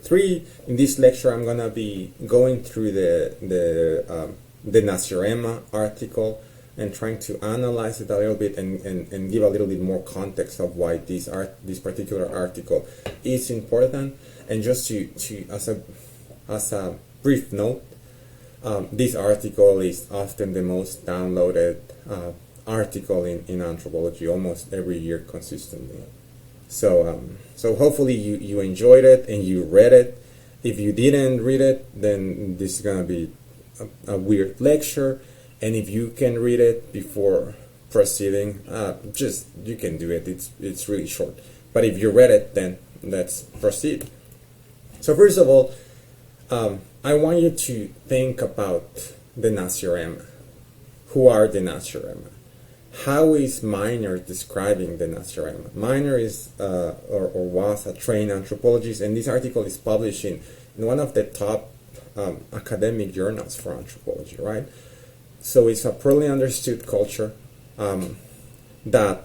3. In this lecture, I'm gonna be going through the Nacirema article and trying to analyze it a little bit and give a little bit more context of why this particular article is important. And just to as a brief note, this article is often the most downloaded article in anthropology almost every year consistently. So hopefully you enjoyed it and you read it. If you didn't read it, then this is gonna be a weird lecture. And if you can read it before proceeding, you can do it. It's really short. But if you read it, then let's proceed. So first of all, I want you to think about the Nacirema. Who are the Nacirema? How is Miner describing the Nacirema? Miner is or was a trained anthropologist, and this article is published in one of the top academic journals for anthropology, right? So it's a poorly understood culture that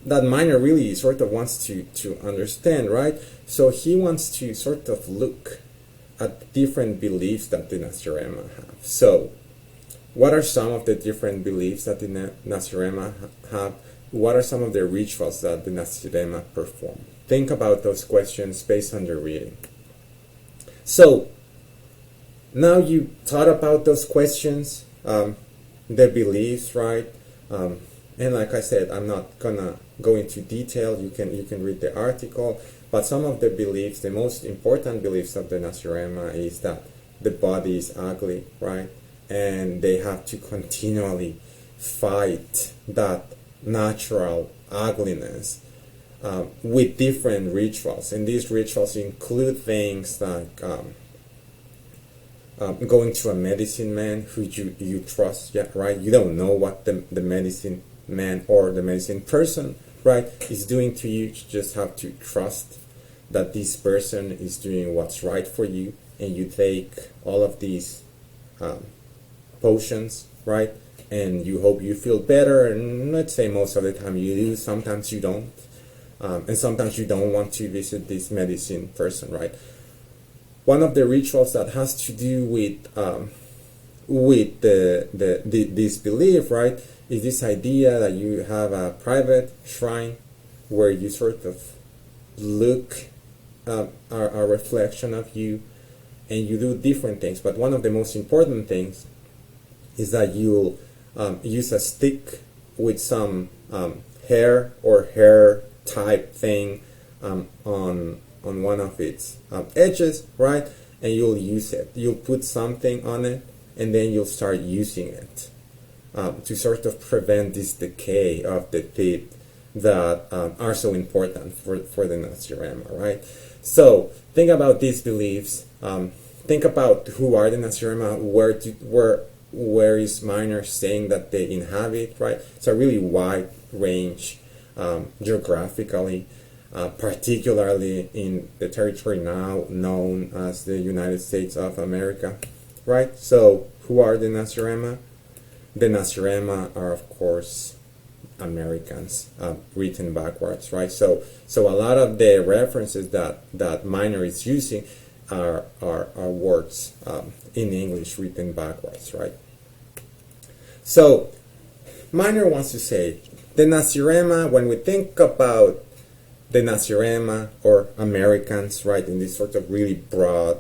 Miner really sort of wants to understand, right? So he wants to sort of look at different beliefs that the Nacirema have. So what are some of the different beliefs that the Nacirema have? What are some of the rituals that the Nacirema perform? Think about those questions based on the reading. So now you thought about those questions, the beliefs, right? And like I said, I'm not gonna go into detail. You can read the article, but some of the beliefs, the most important beliefs of the Nacirema is that the body is ugly, right? And they have to continually fight that natural ugliness with different rituals. And these rituals include things like going to a medicine man who you trust, yeah, right? You don't know what the medicine man or the medicine person, right, is doing to you. You just have to trust that this person is doing what's right for you, and you take all of these potions, right, and you hope you feel better. And let's say most of the time you do, sometimes you don't, and sometimes you don't want to visit this medicine person, right? One of the rituals that has to do with this belief, right, is this idea that you have a private shrine where you sort of look a reflection of you, and you do different things. But one of the most important things is that you'll use a stick with some hair or hair type thing on one of its edges, right? And you'll use it. You'll put something on it, and then you'll start using it to sort of prevent this decay of the teeth that are so important for the Nacirema, right? So think about these beliefs. Think about who are the Nacirema, where is Miner saying that they inhabit, right? It's a really wide range geographically, particularly in the territory now known as the United States of America, right? So who are the Nacirema? The Nacirema are, of course, Americans, written backwards, right? So a lot of the references that Miner is using are words in English written backwards, right? So Miner wants to say the Nacirema, when we think about the Nacirema or Americans, right, in this sort of really broad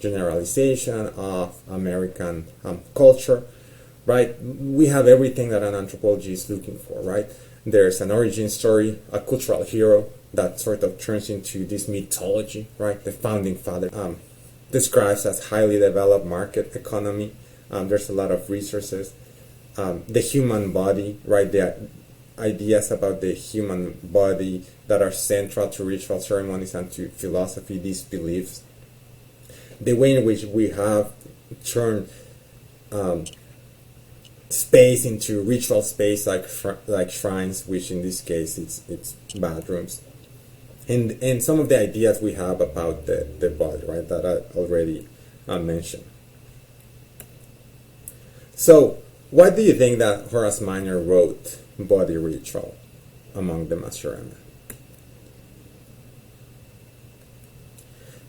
generalization of American culture, right, we have everything that an anthropology is looking for, right? There's an origin story, a cultural hero that sort of turns into this mythology, right? The founding father describes as highly developed market economy. There's a lot of resources. The human body, right? The ideas about the human body that are central to ritual ceremonies and to philosophy, these beliefs. The way in which we have turned space into ritual space, like shrines, which in this case it's bathrooms, and some of the ideas we have about the body, right, that I already mentioned. So why do you think that Horace Miner wrote body ritual among the Nacirema?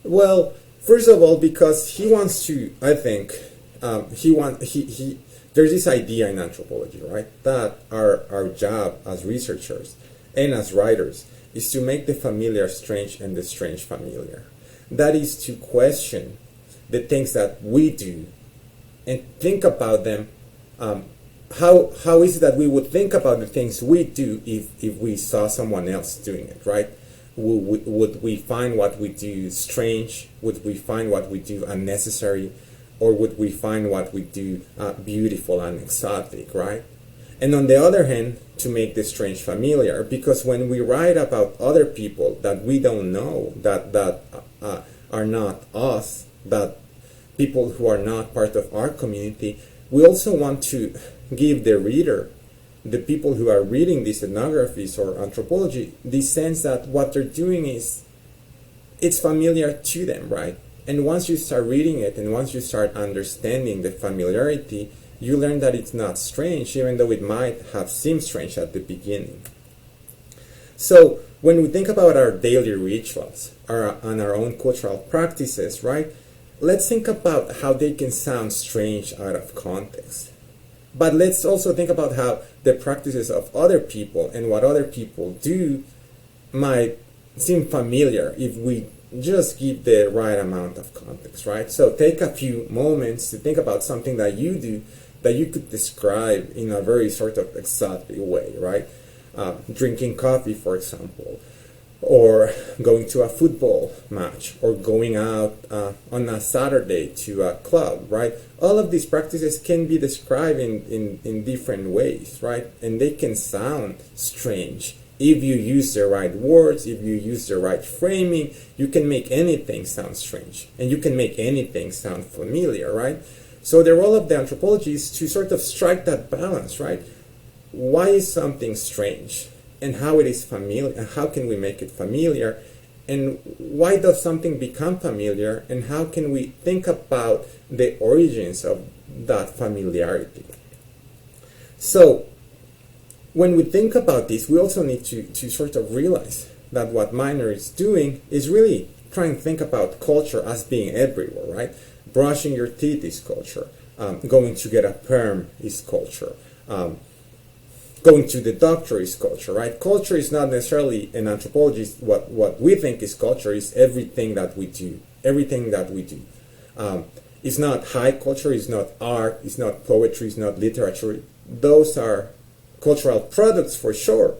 Well, First of all, because he wants to, I think, there's this idea in anthropology, right, that our job as researchers and as writers is to make the familiar strange and the strange familiar. That is to question the things that we do and think about them. How is it that we would think about the things we do if we saw someone else doing it, right? Would we find what we do strange? Would we find what we do unnecessary? Or would we find what we do beautiful and exotic, right? And on the other hand, to make the strange familiar, because when we write about other people that we don't know, that are not us, that people who are not part of our community, we also want to give the reader, the people who are reading these ethnographies or anthropology, the sense that what they're doing it's familiar to them, right? And once you start reading it and once you start understanding the familiarity, you learn that it's not strange, even though it might have seemed strange at the beginning. So when we think about our daily rituals and our own cultural practices, right, let's think about how they can sound strange out of context. But let's also think about how the practices of other people and what other people do might seem familiar if we just give the right amount of context, right? So take a few moments to think about something that you do that you could describe in a very sort of exotic way, right? Drinking coffee, for example, or going to a football match, or going out on a Saturday to a club, right? All of these practices can be described in different ways, right? And they can sound strange. If you use the right words, if you use the right framing, you can make anything sound strange. And you can make anything sound familiar, right? So the role of the anthropology is to sort of strike that balance, right? Why is something strange? And how it is familiar, and how can we make it familiar? And why does something become familiar? And how can we think about the origins of that familiarity? So when we think about this, we also need to sort of realize that what Miner is doing is really trying to think about culture as being everywhere, right? Brushing your teeth is culture. Going to get a perm is culture. Going to the doctor is culture, right? Culture is not necessarily, in anthropology, what we think is culture is everything that we do. Everything that we do. It's not high culture, it's not art, it's not poetry, it's not literature. Those are cultural products for sure,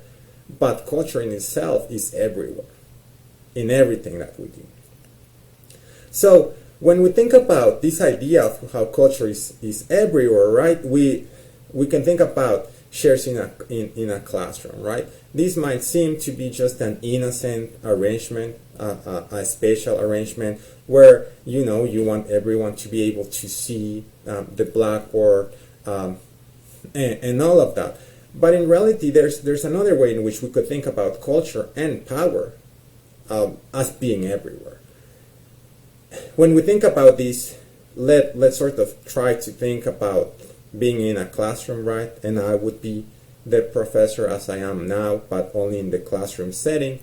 but culture in itself is everywhere, in everything that we do. So when we think about this idea of how culture is everywhere, right, we can think about shares in a classroom, right? This might seem to be just an innocent arrangement, a spatial arrangement where you want everyone to be able to see the blackboard and all of that. But in reality, there's another way in which we could think about culture and power as being everywhere. When we think about this, let's sort of try to think about being in a classroom, right? And I would be the professor as I am now, but only in the classroom setting.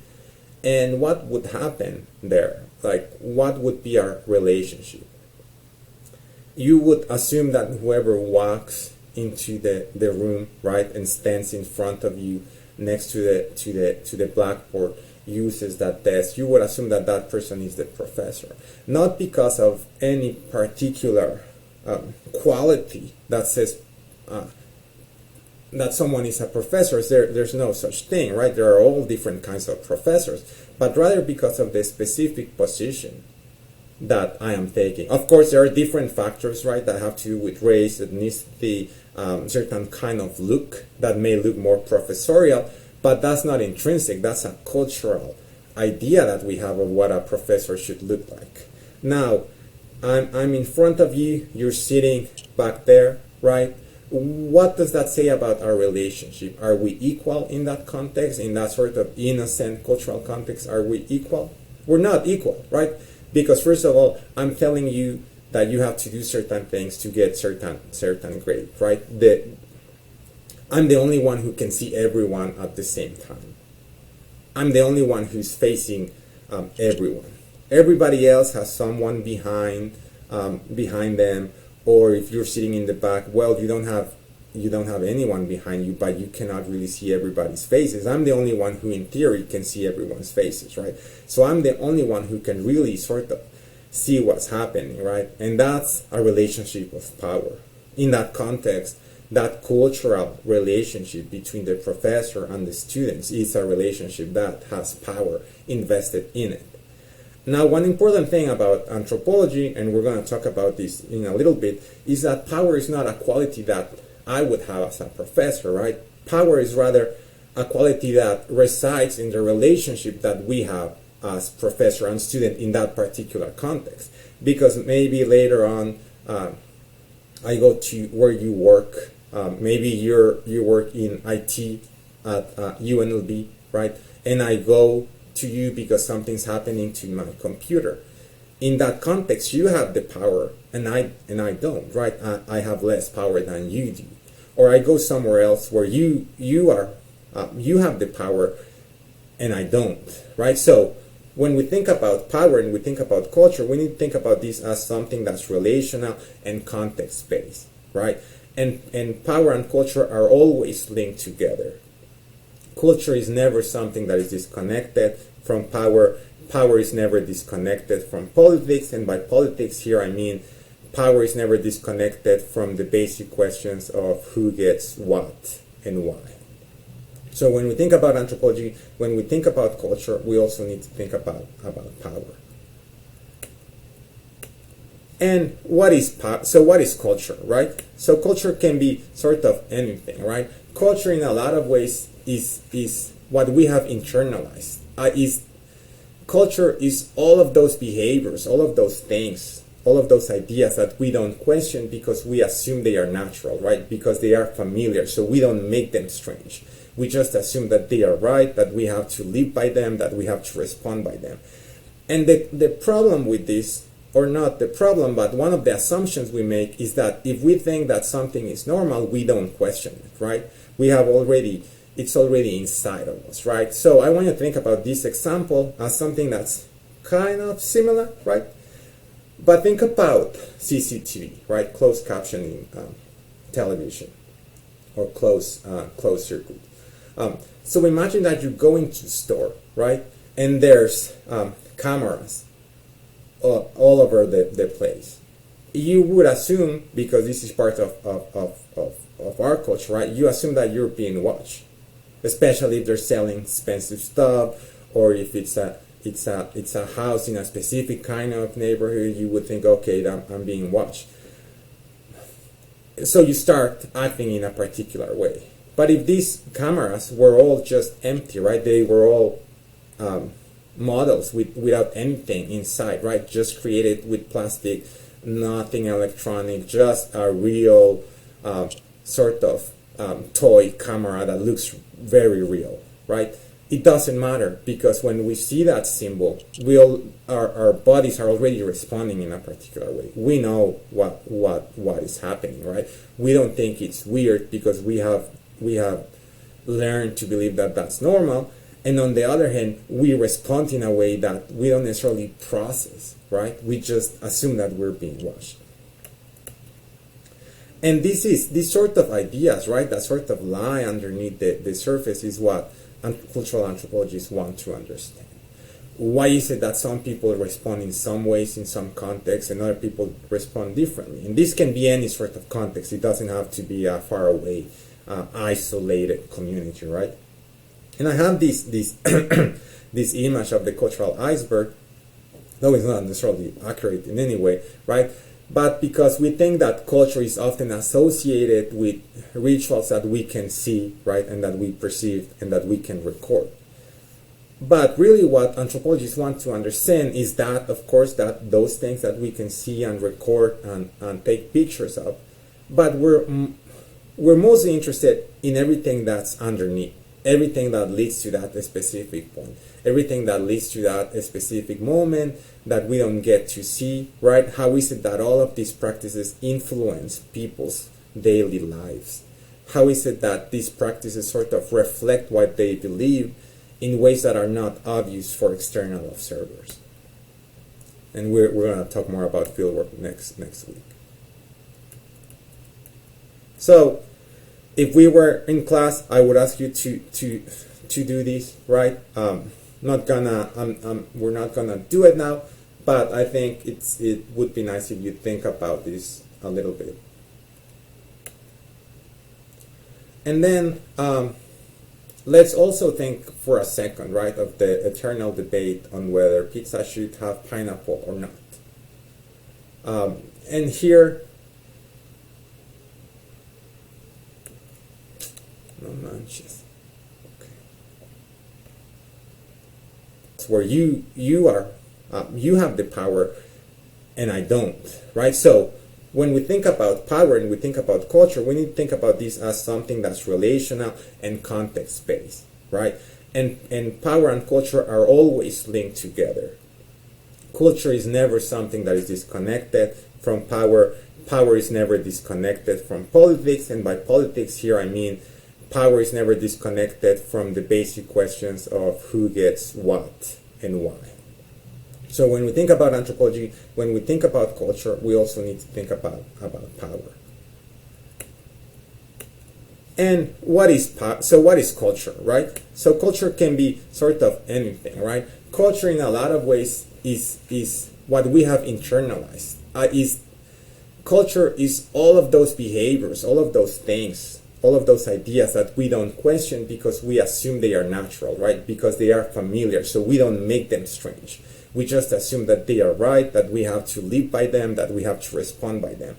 And what would happen there? Like, what would be our relationship? You would assume that whoever walks into the room, right, and stands in front of you next to the blackboard, uses that desk, you would assume that that person is the professor. Not because of any particular quality that says that someone is a professor. There's no such thing, right? There are all different kinds of professors, but rather because of the specific position that I am taking. Of course, there are different factors, right, that have to do with race, ethnicity, certain kind of look that may look more professorial, but that's not intrinsic. That's a cultural idea that we have of what a professor should look like. Now, I'm in front of you, you're sitting back there, right? What does that say about our relationship? Are we equal in that context, in that sort of innocent cultural context? Are we equal? We're not equal, right? Because first of all, I'm telling you that you have to do certain things to get certain grade, right? I'm the only one who can see everyone at the same time. I'm the only one who's facing everyone. everybody else has someone behind them, or if you're sitting in the back, well, you don't have anyone behind you, but you cannot really see everybody's faces. I'm the only one who in theory can see everyone's faces, right? So I'm the only one who can really sort of see what's happening, right? And that's a relationship of power. In that context, that cultural relationship between the professor and the students is a relationship that has power invested in it. Now, one important thing about anthropology, and we're going to talk about this in a little bit, is that power is not a quality that I would have as a professor, right? Power is rather a quality that resides in the relationship that we have as professor and student in that particular context. Because maybe later on, I go to where you work. Maybe you work in IT at UNLV, right? And I go to you because something's happening to my computer. In that context, you have the power, and I don't, right? I have less power than you do. Or I go somewhere else where you have the power, and I don't, right? So when we think about power and we think about culture, we need to think about this as something that's relational and context-based, right? And power and culture are always linked together. Culture is never something that is disconnected from power. Power is never disconnected from politics, and by politics here I mean power is never disconnected from the basic questions of who gets what and why. So when we think about anthropology, when we think about culture, we also need to think about power. And what is power? So what is culture, right? So culture can be sort of anything, right? Culture in a lot of ways is what we have internalized. Culture is all of those behaviors, all of those things, all of those ideas that we don't question because we assume they are natural, right? Because they are familiar, so we don't make them strange. We just assume that they are right, that we have to live by them, that we have to respond by them. And the problem with this, or not the problem, but one of the assumptions we make is that if we think that something is normal, we don't question it, right? It's already inside of us, right? So I want you to think about this example as something that's kind of similar, right? But think about CCTV, right? Closed captioning television, or closed circuit. So imagine that you go into a store, right? And there's cameras all over the place. You would assume, because this is part of our culture, right? You assume that you're being watched, especially if they're selling expensive stuff, or if it's a house in a specific kind of neighborhood. You would think, okay, I'm being watched. So you start acting in a particular way. But if these cameras were all just empty, right? They were all models without anything inside, right? Just created with plastic, nothing electronic, just a real sort of toy camera that looks very real, right? It doesn't matter, because when we see that symbol, our bodies are already responding in a particular way. We know what is happening, right? We don't think it's weird because we have learned to believe that that's normal. And on the other hand, we respond in a way that we don't necessarily process, right? We just assume that we're being watched. And these sort of ideas, right, that sort of lie underneath the surface is what cultural anthropologists want to understand. Why is it that some people respond in some ways, in some contexts, and other people respond differently? And this can be any sort of context. It doesn't have to be a far away, isolated community, right? And I have this this image of the cultural iceberg, though it's not necessarily accurate in any way, right? But because we think that culture is often associated with rituals that we can see, right, and that we perceive and that we can record. But really what anthropologists want to understand is that, of course, that those things that we can see and record and take pictures of, but we're mostly interested in everything that's underneath, everything that leads to that specific point, everything that leads to that specific moment that we don't get to see, right? How is it that all of these practices influence people's daily lives? How is it that these practices sort of reflect what they believe in ways that are not obvious for external observers? and we're going to talk more about fieldwork next week. So if we were in class, I would ask you to do this, right? We're not gonna do it now, but I think it would be nice if you think about this a little bit. And then let's also think for a second, right, of the eternal debate on whether pizza should have pineapple or not. And here, no manches. Okay. It's where you have the power, and I don't, right? So when we think about power and we think about culture, we need to think about this as something that's relational and context-based, right? And power and culture are always linked together. Culture is never something that is disconnected from power. Power is never disconnected from politics, and by politics here I mean power is never disconnected from the basic questions of who gets what and why. So when we think about anthropology, when we think about culture, we also need to think about power. And what is culture, right? So culture can be sort of anything, right? Culture in a lot of ways is what we have internalized. Culture is all of those behaviors, all of those things, all of those ideas that we don't question because we assume they are natural, right? Because they are familiar, so we don't make them strange. We just assume that they are right, that we have to live by them, that we have to respond by them.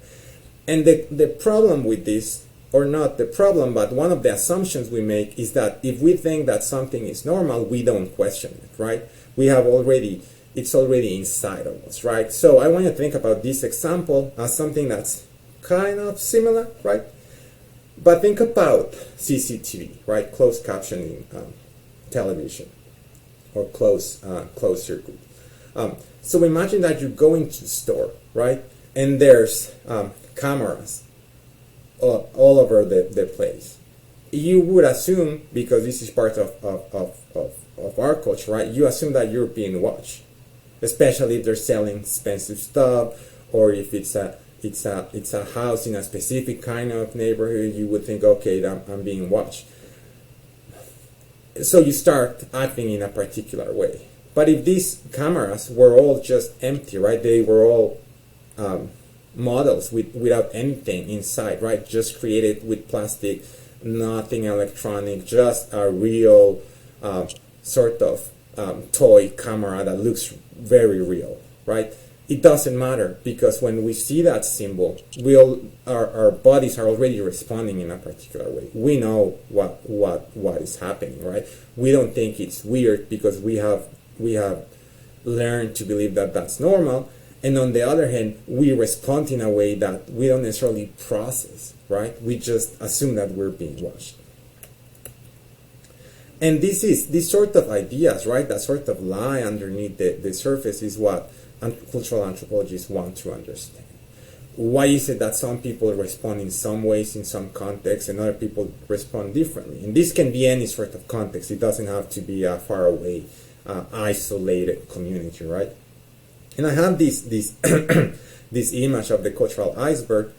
And the problem with this, or not the problem, but one of the assumptions we make is that if we think that something is normal, we don't question it, right? It's already inside of us, right? So I want you to think about this example as something that's kind of similar, right? But think about CCTV, right? Closed captioning television, or closed circuit. So imagine that you're going to the store, right? And there's cameras all over the place. You would assume, because this is part of our culture, right? You assume that you're being watched, especially if they're selling expensive stuff, or if it's a house in a specific kind of neighborhood. You would think, okay, I'm being watched. So you start acting in a particular way. But if these cameras were all just empty, right? They were all models without anything inside, right? Just created with plastic, nothing electronic, just a real sort of toy camera that looks very real, right? It doesn't matter, because when we see that symbol, our bodies are already responding in a particular way. We know what is happening, right? We don't think it's weird because we have learned to believe that that's normal. And on the other hand, we respond in a way that we don't necessarily process, right? We just assume that we're being watched. And these sort of ideas, right, that sort of lie underneath the surface is what cultural anthropologists want to understand. Why is it that some people respond in some ways, in some contexts, and other people respond differently? And this can be any sort of context. It doesn't have to be a faraway, isolated community, right? And I have this this image of the cultural iceberg,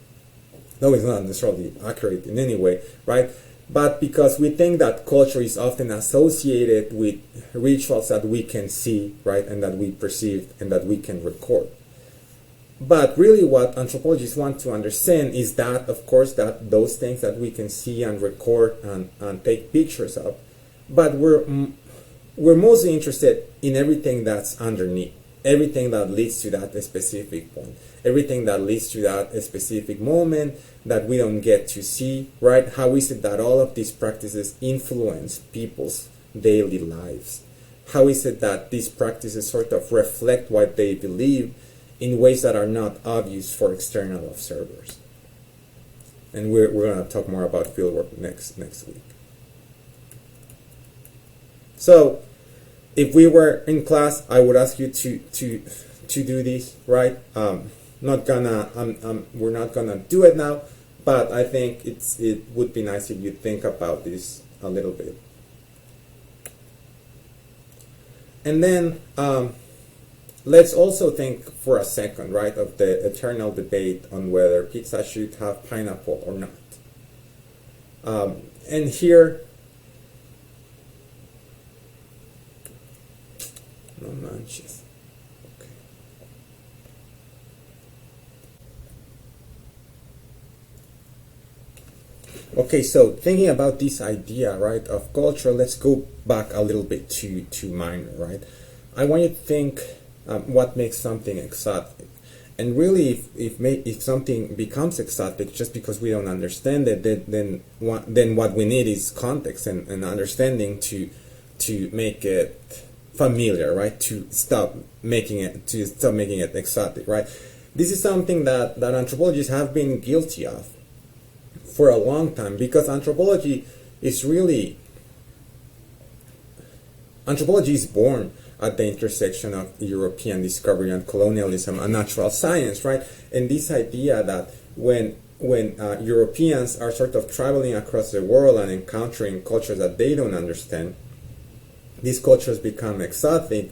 though it's not necessarily accurate in any way, right? But because we think that culture is often associated with rituals that we can see, right, and that we perceive and that we can record. But really what anthropologists want to understand is that, of course, that those things that we can see and record and take pictures of, but we're mostly interested in everything that's underneath, everything that leads to that specific point, everything that leads to that specific moment that we don't get to see, right? How is it that all of these practices influence people's daily lives? How is it that these practices sort of reflect what they believe in ways that are not obvious for external observers? And we're going to talk more about fieldwork next week. So if we were in class, I would ask you to do this, right? We're not gonna do it now, but I think it would be nice if you think about this a little bit. And then let's also think for a second, right, of the eternal debate on whether pizza should have pineapple or not. And here, no manches. Okay. Okay, so thinking about this idea, right, of culture, let's go back a little bit to minor, right? I want you to think what makes something exotic. And really, if something becomes exotic just because we don't understand it, then what we need is context and understanding to make it familiar, right? To stop making it exotic, right? This is something that anthropologists have been guilty of for a long time, because anthropology is born at the intersection of European discovery and colonialism and natural science, right? And this idea that when Europeans are sort of traveling across the world and encountering cultures that they don't understand, these cultures become exotic,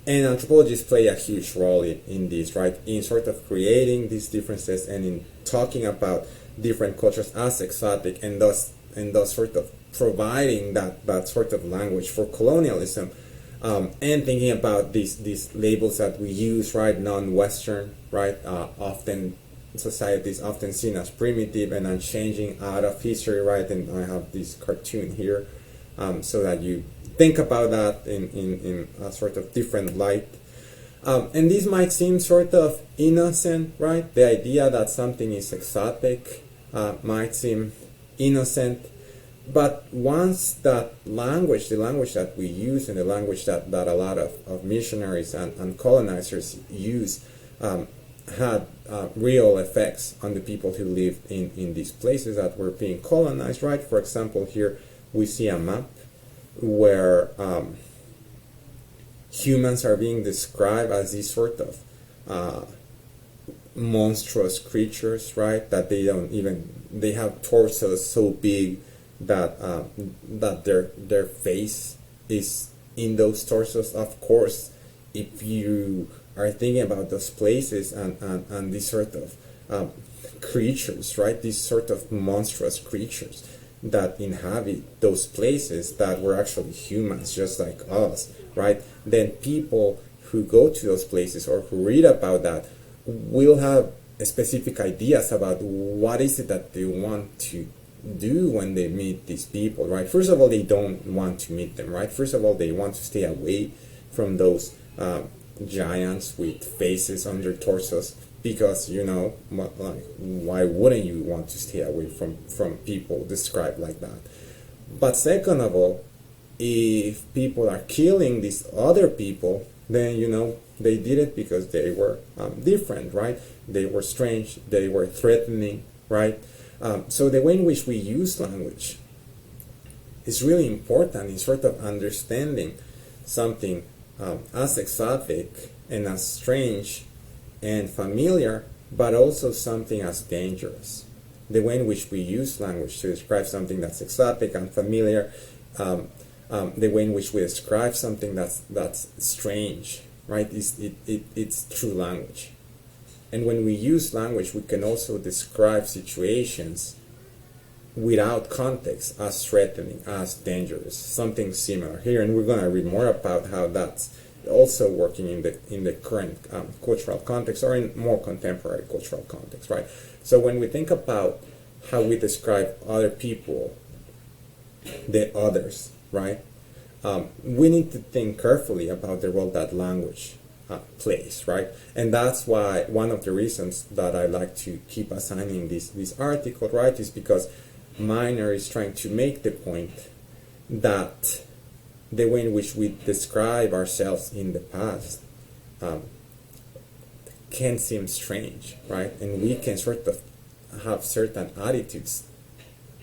and anthropologists play a huge role in this, right? In sort of creating these differences and in talking about different cultures as exotic, and thus sort of providing that sort of language for colonialism. And thinking about these labels that we use, right, non-Western, right, often societies often seen as primitive and unchanging, out of history, right, and I have this cartoon here, so that you think about that in a sort of different light. And this might seem sort of innocent, right, the idea that something is exotic might seem innocent. But once that language, the language that we use and the language that a lot of missionaries and colonizers use, had real effects on the people who lived in these places that were being colonized, right? For example, here we see a map where humans are being described as these sort of monstrous creatures, right? That they have torsos so big that their face is in those torsos. Of course, if you are thinking about those places and these sort of creatures, right, these sort of monstrous creatures that inhabit those places that were actually humans just like us, right, then people who go to those places or who read about that will have specific ideas about what is it that they want to do when they meet these people, right? First of all, they don't want to meet them, right? First of all, they want to stay away from those giants with faces on their torsos, because, you know, like, why wouldn't you want to stay away from people described like that? But second of all, if people are killing these other people, then, you know, they did it because they were different, right? They were strange, they were threatening, right? So the way in which we use language is really important in sort of understanding something as exotic and as strange and familiar, but also something as dangerous. The way in which we use language to describe something that's exotic and familiar, the way in which we describe something that's strange, right? It's true language. And when we use language, we can also describe situations without context as threatening, as dangerous, something similar here. And we're going to read more about how that's also working in the current cultural context, or in more contemporary cultural context, right? So when we think about how we describe other people, the others, right, we need to think carefully about the role that language plays, right? And that's why one of the reasons that I like to keep assigning this article, right, is because Miner is trying to make the point that the way in which we describe ourselves in the past can seem strange, right? And we can sort of have certain attitudes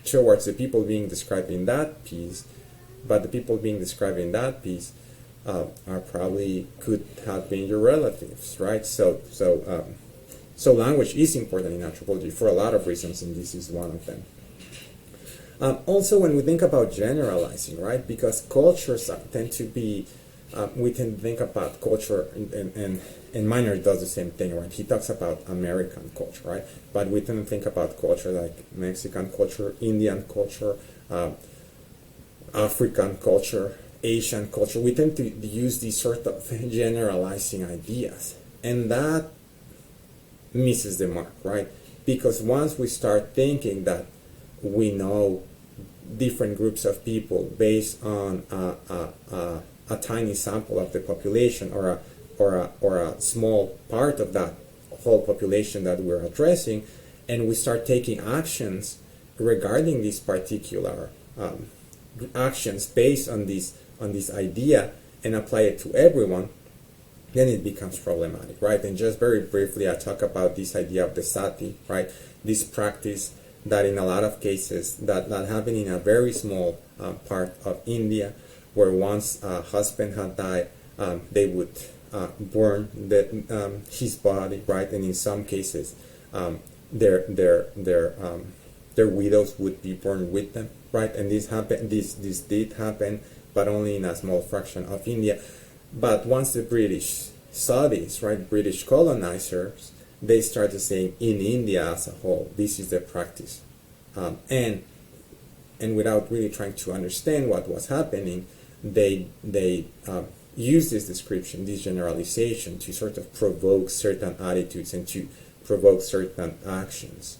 towards the people being described in that piece, but the people being described in that piece are probably could have been your relatives, right? So language is important in anthropology for a lot of reasons, and this is one of them. Also, when we think about generalizing, right, because cultures tend to be we can think about culture, and Miner does the same thing, right? He talks about American culture, right? But we tend to think about culture like Mexican culture, Indian culture, African culture, Asian culture. We tend to use these sort of generalizing ideas, and that misses the mark, right? Because once we start thinking that we know different groups of people based on a tiny sample of the population, or a small part of that whole population that we're addressing, and we start taking actions regarding these particular actions based on this idea and apply it to everyone, then it becomes problematic, right? And just very briefly, I talk about this idea of the sati, right? This practice that in a lot of cases that happen in a very small part of India, where once a husband had died, they would burn his body, right? And in some cases, their widows would be burned with them, right? And this happened. This did happen, but only in a small fraction of India. But once the British saw this, right, British colonizers, they started saying in India as a whole, this is the practice, and without really trying to understand what was happening, they use this description, this generalization, to sort of provoke certain attitudes and to provoke certain actions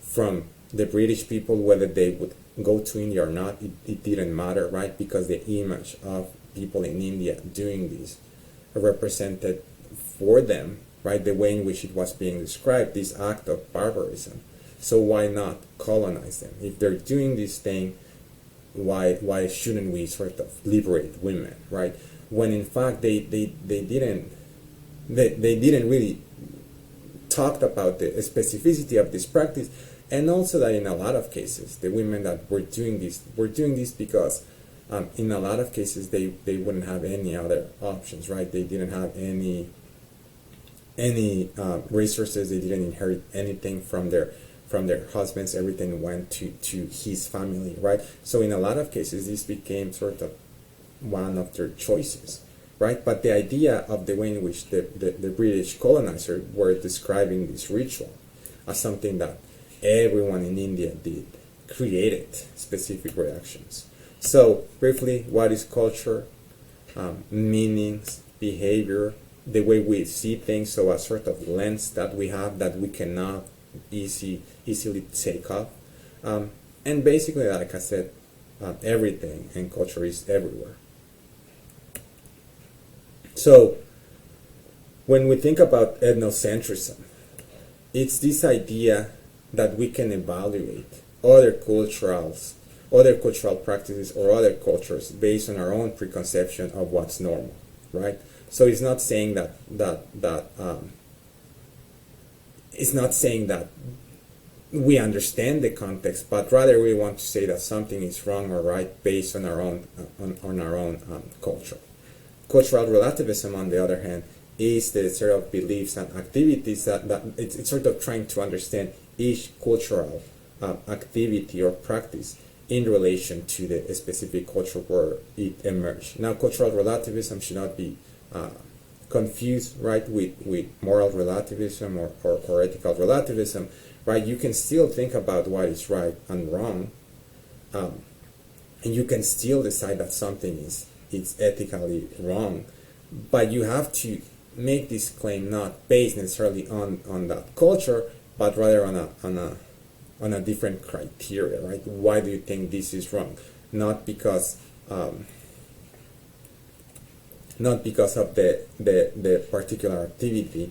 from the British people, whether they would go to India or not. It didn't matter, right? Because the image of people in India doing this represented for them, right, the way in which it was being described, this act of barbarism. So why not colonize them? If they're doing this thing, why shouldn't we sort of liberate women, right? When in fact they didn't really talk about the specificity of this practice, and also that in a lot of cases the women that were doing this because in a lot of cases they wouldn't have any other options, right? They didn't have any resources. They didn't inherit anything from their husbands. Everything went to his family, right? So in a lot of cases this became sort of one of their choices, right? But the idea of the way in which the British colonizers were describing this ritual as something that everyone in India did created specific reactions. So briefly, what is culture? Meanings, behavior, the way we see things, so a sort of lens that we have that we cannot easily take off. And basically, like I said, everything and culture is everywhere. So when we think about ethnocentrism, it's this idea that we can evaluate other cultural practices or other cultures based on our own preconception of what's normal, right? So it's not saying that it's not saying that we understand the context, but rather we want to say that something is wrong or right based on our own culture. Cultural relativism, on the other hand, is the set of beliefs and activities that it's sort of trying to understand each cultural activity or practice in relation to the specific culture where it emerged. Now, cultural relativism should not be confused, right, with moral relativism or ethical relativism, right? You can still think about what is right and wrong, and you can still decide that something is ethically wrong, but you have to make this claim not based necessarily on that culture, but rather on a different criteria, right? Why do you think this is wrong? Not because of the particular activity.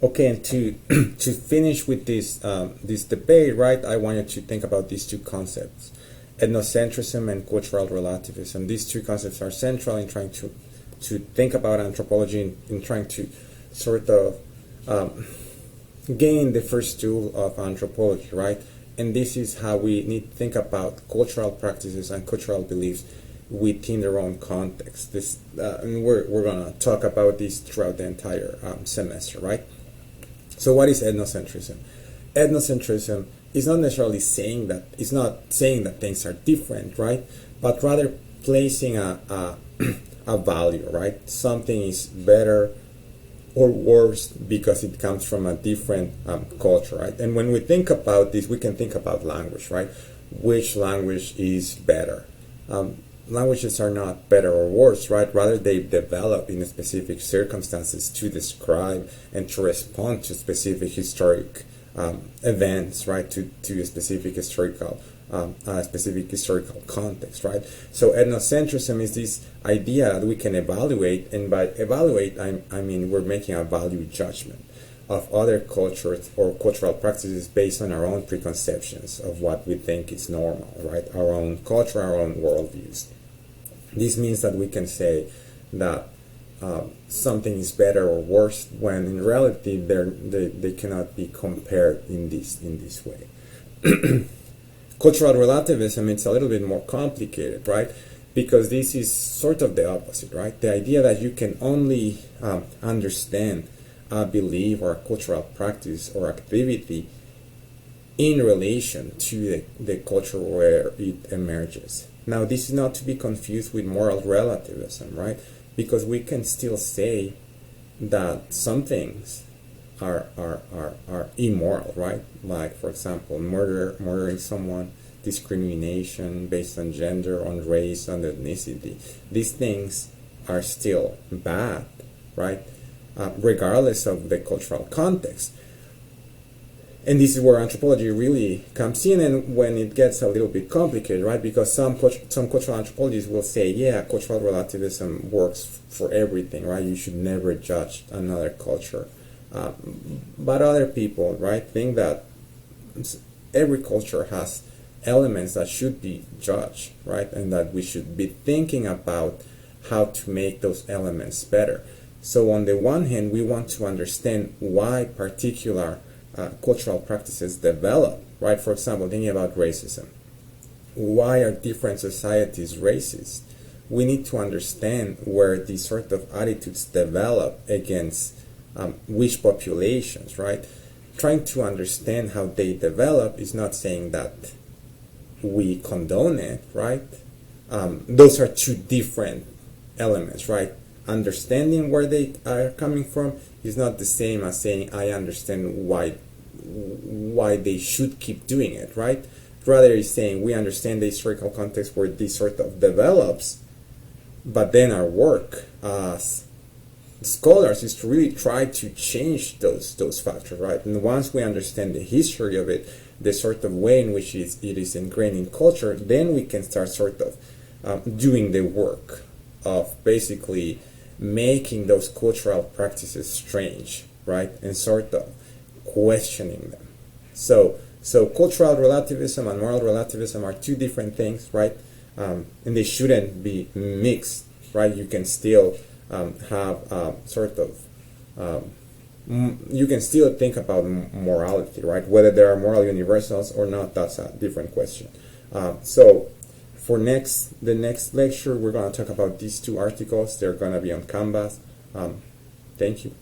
Okay, and to finish with this debate, right, I wanted to think about these two concepts, ethnocentrism and cultural relativism. These two concepts are central in trying to think about anthropology, in trying to sort of gain the first tool of anthropology, right? And this is how we need to think about cultural practices and cultural beliefs within their own context. And we're going to talk about this throughout the entire semester, right? So what is ethnocentrism? ethnocentrism is not necessarily saying that, it's not saying that things are different, right? But rather placing a value, right? Something is better or worse because it comes from a different culture, right? And when we think about this, we can think about language, right? Which language is better? Languages are not better or worse, right? Rather, they develop in specific circumstances to describe and to respond to specific historic events, right? To a specific historical context, right? So ethnocentrism is this idea that we can evaluate, and by evaluate, I mean we're making a value judgment of other cultures or cultural practices based on our own preconceptions of what we think is normal, right? Our own culture, our own worldviews. This means that we can say that something is better or worse when in reality they cannot be compared in this way. Cultural relativism, it's a little bit more complicated, right? Because this is sort of the opposite, right? The idea that you can only understand a belief or a cultural practice or activity in relation to the culture where it emerges. Now, this is not to be confused with moral relativism, right? Because we can still say that some things are immoral, right? Like, for example, murdering someone, discrimination based on gender, on race, on ethnicity. These things are still bad, right? Regardless of the cultural context. And this is where anthropology really comes in, and when it gets a little bit complicated, right? Because some cultural anthropologists will say, yeah, cultural relativism works for everything, right? You should never judge another culture. But other people, right, think that every culture has elements that should be judged, right? And that we should be thinking about how to make those elements better. So on the one hand, we want to understand why particular cultural practices develop, right? For example, thinking about racism. Why are different societies racist? We need to understand where these sort of attitudes develop against which populations, right? Trying to understand how they develop is not saying that we condone it, right? Those are two different elements, right? Understanding where they are coming from is not the same as saying I understand why they should keep doing it, right? Rather, it's saying we understand the historical context where this sort of develops, but then our work as scholars is to really try to change those factors, right? And once we understand the history of it, the sort of way in which it is ingrained in culture, then we can start sort of doing the work of basically making those cultural practices strange, right? And sort of questioning them. So cultural relativism and moral relativism are two different things, right? And they shouldn't be mixed, right? You can still have sort of you can still think about morality, right? Whether there are moral universals or not, that's a different question. So for the next lecture, we're going to talk about these two articles. They're going to be on Canvas. Thank you.